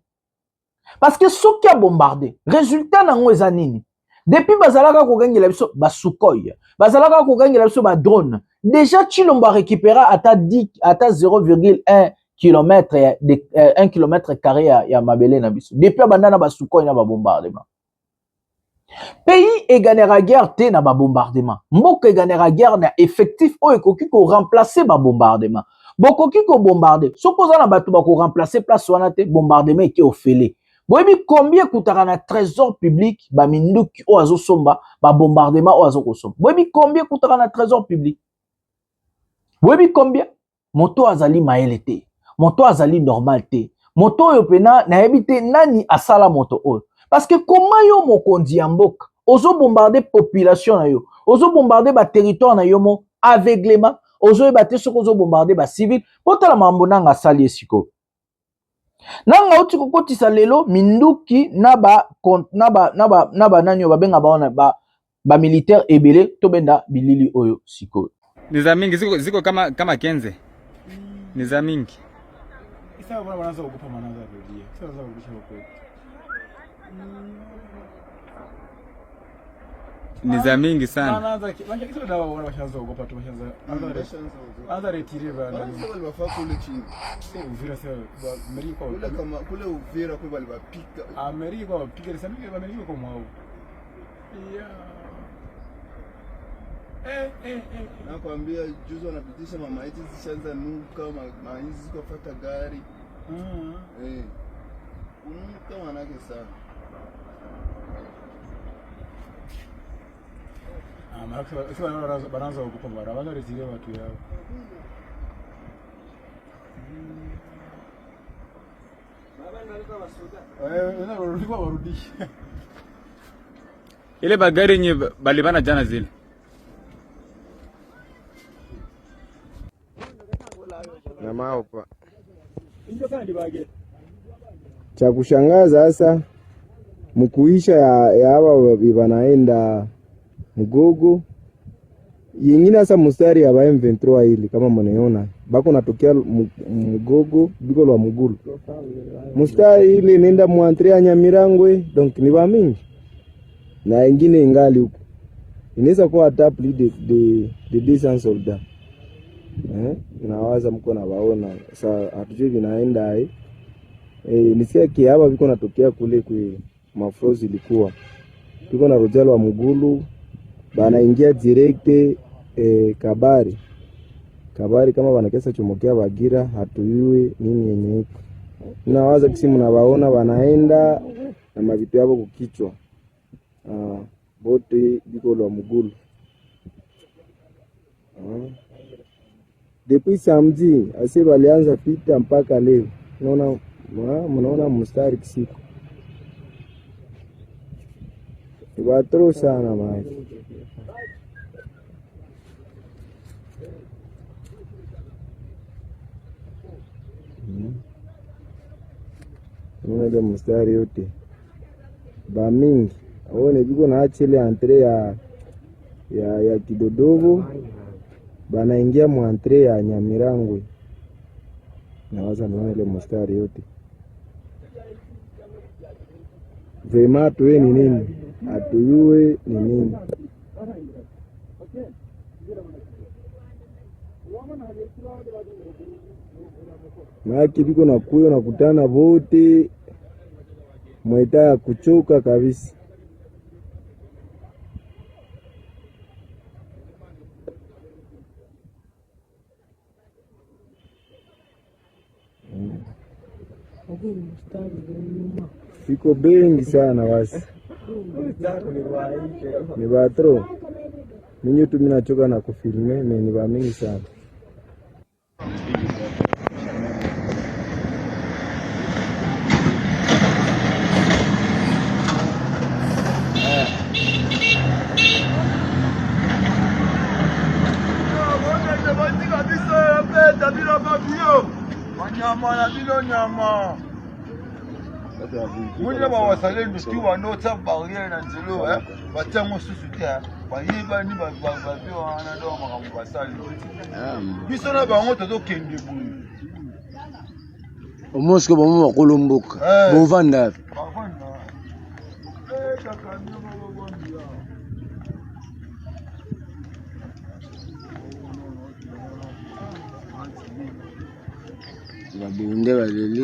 Parce que ce qui a bombardé, résultat nango ezanini. Depuis bazalaka ko gangela biso ba Sukhoi, bazalaka ko gangela biso ba drone. Déjà Tshilombo a récupéré à 0,1 km de 1 km carré ya mabele na biso. Depuis abandana ba Sukhoi na ba bombardement. Pays eganera guerre te na ba bombardement. Mboka eganera guerre na effectif o ekoki ko remplacer ba bombardement. Bokoki ko bombarder. Supposa na bato ba ko remplacer place wana te bombardement ki ofele. Boyebi combien coûtera na trésor public ba minduki o azo somba ba bombardement o azo kosomba. Boyebi combien coûtera na trésor public. Boyebi combien moto azali maele te. Moto azali normal te. Moto yo pena na yebite nani asala moto o. Parce que comment yo mokonzi ya mboka ozo bombarder population na yo. Ozo bombarder ba territoire na yo mo aveuglement. Ozo ebate soko ozo bombarder ba civil. Potala mambo nanga sali esiko. Nanga uti kokotisa lelo minduki naba nani yo babenga baona ba militaire ebele to benda bilili oyo siko. Niza mingi ziko kama kenze. Niza mingi. Isa wana wanaanza kukupa mananza rudia. Sasa wanaanza kurudisha huko. Niza mingi sana. Wanaanza kitu dawa wanashaanza kukupa tu anza retire bana. Sasa walifaa kule chini. Uvira sasa Amerika kule kama kule Uvira kwa walipika. Amerika wapiga risasi Amerika kwa mwao. Yeah. Nakwambia juzi wanapitisha mama hizi zishaanza nuka hizi ziko fuata gari. Unuka manake sana. Maraka sio banaanza kukupa mara wana retire watu yao. Warudisha. Ile bagari nye balibana jana zile. Na maopa. Cha kushangaza sasa mkuisha ya hapa wanaenda Mgogo. Yengine sasa mstari ya M23 hili kama mnaona. Bako natokea Mgogo biko lwa Mugulu. Mstari hili nenda muantre ya Nyamirangwe donc ni ba mingi. Na ingine ingali huko. Inaweza kuwa hata plus de 200 soldats. Nawaza mko na waona sasa hatujui vinaenda nisikia kiaba viko natokea kule kwa mafrozi ilikuwa tuko na Rojalo wa Mugulu bana ingia direct Kabari kama wanakesa chomokea Bagira hatuyui nini yenye iko. Nawaza kisimu na waona wanaenda na mavitu yao kukichwa bote biko lwa Mugulu. Depuis samedi ase walianza pita mpaka leo. Mnaona mstari kisiku. Watro sana mai. Mnaona mstari yote. Ba mingi. Aone biko na achile entre ya Kidodogo. Banaingia muantre ya Nyamirangwe. Nawaza naona ile mstari yote. Vraiment tuwe ni nini? Atuyue ni nini? Maki biko na kuyo na kutana vote. Mweta ya kuchoka kabisa. Fiko bengi sana wasi. Ni batro. Ninyo tu minachoka na kufilme ni ba mingi sana. Kabisa, nyama na bino nyama. Muna ba wasalendo tu wanota barrière na nzelo batango susuta bayiba ni ba bio wana ndo makambo basali. Biso na bango to kende boye. Omosko bamu bakolomboka. Bovanda. Babunde baleli.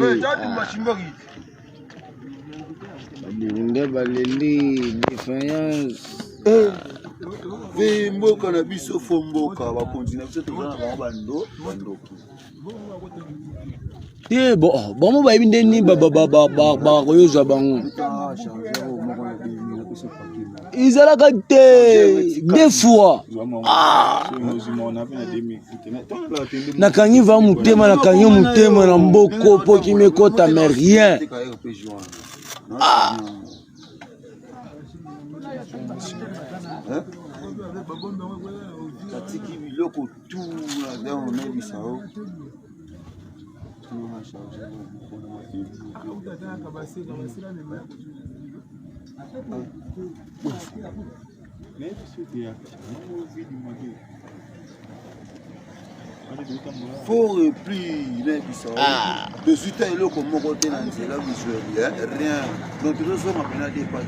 Babunde baleli défaillance. Mboka na biso fo mboka ba continue biso tozana ba bando. Bon ba ibinde ni ba koyoza bango. Izalaka te deux fois. Nakangi va mutema nakangi mutema na mboko po kimekota mais rien. Tatiki biloko tout là on est bisao. Faut repli les bisao. De suite à l'eau comme mon côté dans la visuelle, rien. Donc nous sommes maintenant pas.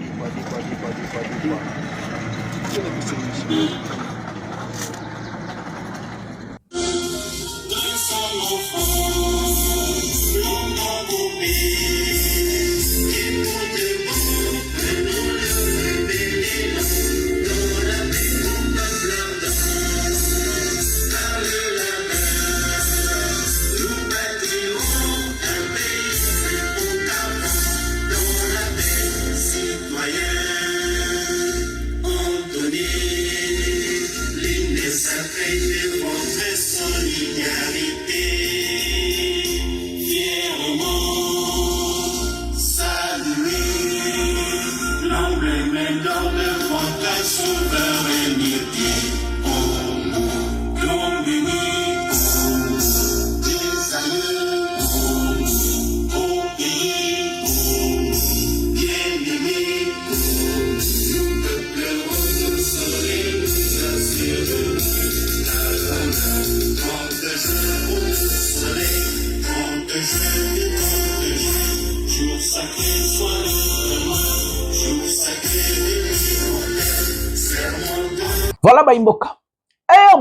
Voilà baimboka.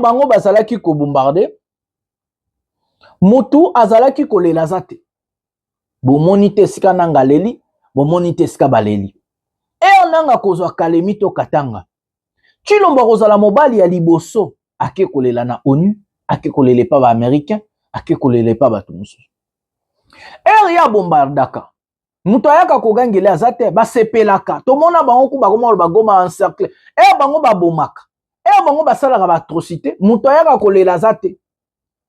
Bango bazalaki ko bombarder. Motu azalaki ko lelazate. Bomoni te sika nanga leli, bomoni te sika baleli. Nanga kozwa kalemi to katanga. Chilombo kozala mobali ya liboso ake kolela na ONU, ake kolele pa ba américain, ake kolele pa ba tumusu. Ya bombardaka. Muto ayaka kogangele azate ba sepelaka. Tomona bango ku bakoma ba goma encercler. Bango ba bomaka. Bango basalaka ba atrocité, muto ayaka kolela azate.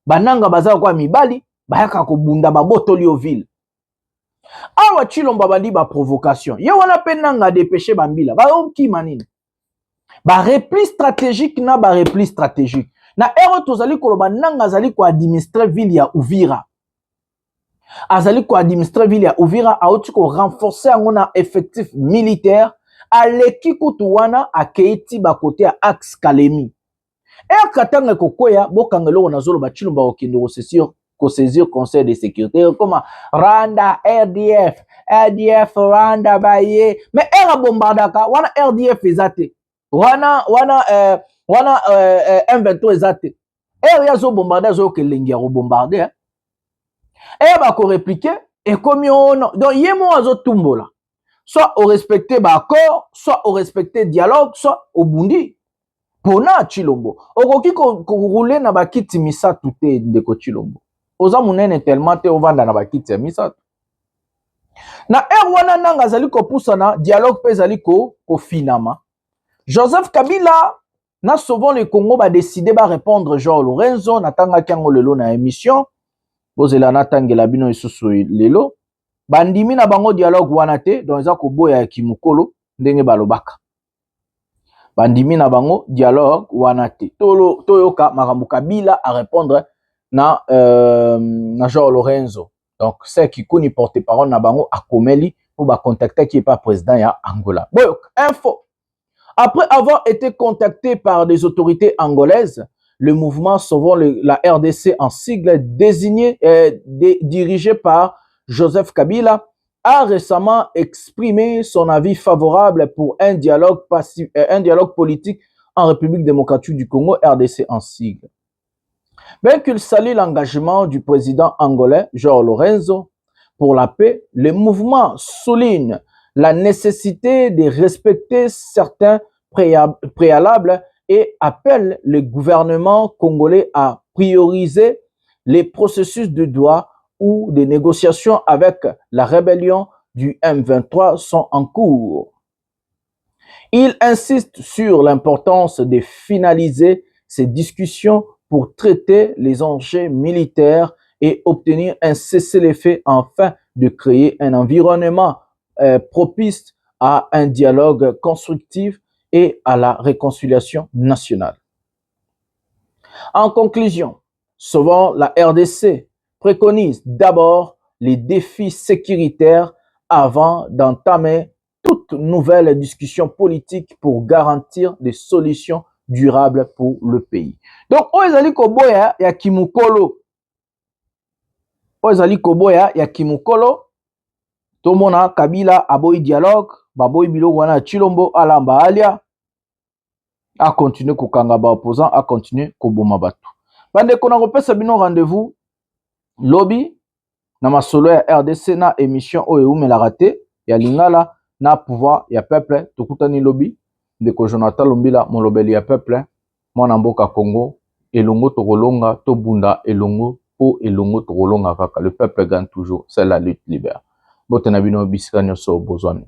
Bananga bazala kwa mibali, bayaka kobunda ba botoli o ville. Awa Chilombo bandi ba provocation. Ye wana penanga dépêcher bambila. Ba oki manini. Ba repli stratégique na ba repli stratégique. Na tozali koloba nanga azali ko administrer ville ya Uvira. Azali ko administrer ville ya Uvira auti ko renforcer ngona effectif militaire aleki kutu wana akeiti ba côté ya axe Kalemi. Katanga kokoya bokangelo na zolo ba Chilombo okinde ko saisir conseil de sécurité comme Randa RDF Randa baye mais bombardaka wana RDF ezate wana M23 ezate yazo bombarder zo kelengi ya bombarder ba ko répliquer et comme donc yemo azo tumbola soit au respecter ba accord soit au respecter dialogue soit au bundi pona Chilombo okoki ko rouler na bakiti misatu te ndeko Chilombo oza munene tellement te ovanda na bakiti ya misatu na wana nanga azali ko pusana dialogue pe azali ko finama Joseph Kabila na souvent le Congo ba décider ba répondre Jean Lorenzo na tanga kango lelo na émission bozela na tangela bino isusu lelo bandimi na bango dialogue wana te donc za ko boya kimukolo ndenge balobaka bandimi na bango dialogue wana te toyoka makambo Kabila à répondre na Jean Lorenzo Donc c'est qui connaît porte-parole na bango a komeli pour ba contacter qui est pas président ya Angola. Bon, info. Après avoir été contacté par des autorités angolaises, le mouvement Sauvons la RDC en sigle dirigé par Joseph Kabila a récemment exprimé son avis favorable pour un dialogue politique en République démocratique du Congo, RDC en sigle. Bien qu'il salue l'engagement du président angolais, João Lorenzo, pour la paix, le mouvement souligne la nécessité de respecter certains préalables et appelle le gouvernement congolais à prioriser les processus de droit où des négociations avec la rébellion du M23 sont en cours. Il insiste sur l'importance de finaliser ces discussions pour traiter les enjeux militaires et obtenir un cessez-le-feu afin de créer un environnement propice à un dialogue constructif et à la réconciliation nationale. En conclusion, souvent la RDC préconise d'abord les défis sécuritaires avant d'entamer toute nouvelle discussion politique pour garantir des solutions durables pour le pays. Donc, oezali koboya ya kimukolo. Oezali koboya ya kimukolo. Tomona Kabila aboy dialogue, baboy bilo wana Chilombo alamba alia. A continuer kokanga ba opposant, a continuer koboma batu. Bande kona kopesa bino rendez-vous lobby na masolo ya RDC na émission oyo la raté ya lingala na pouvoir ya peuple tokutani lobby ndeko Jonathan Lumbila molobeli ya peuple mwana mboka Congo elongo tokolonga tobunda elongo po elongo tokolonga kaka le peuple gagne toujours, c'est la lutte libère. Bote na bino bisika nyonso bozwami.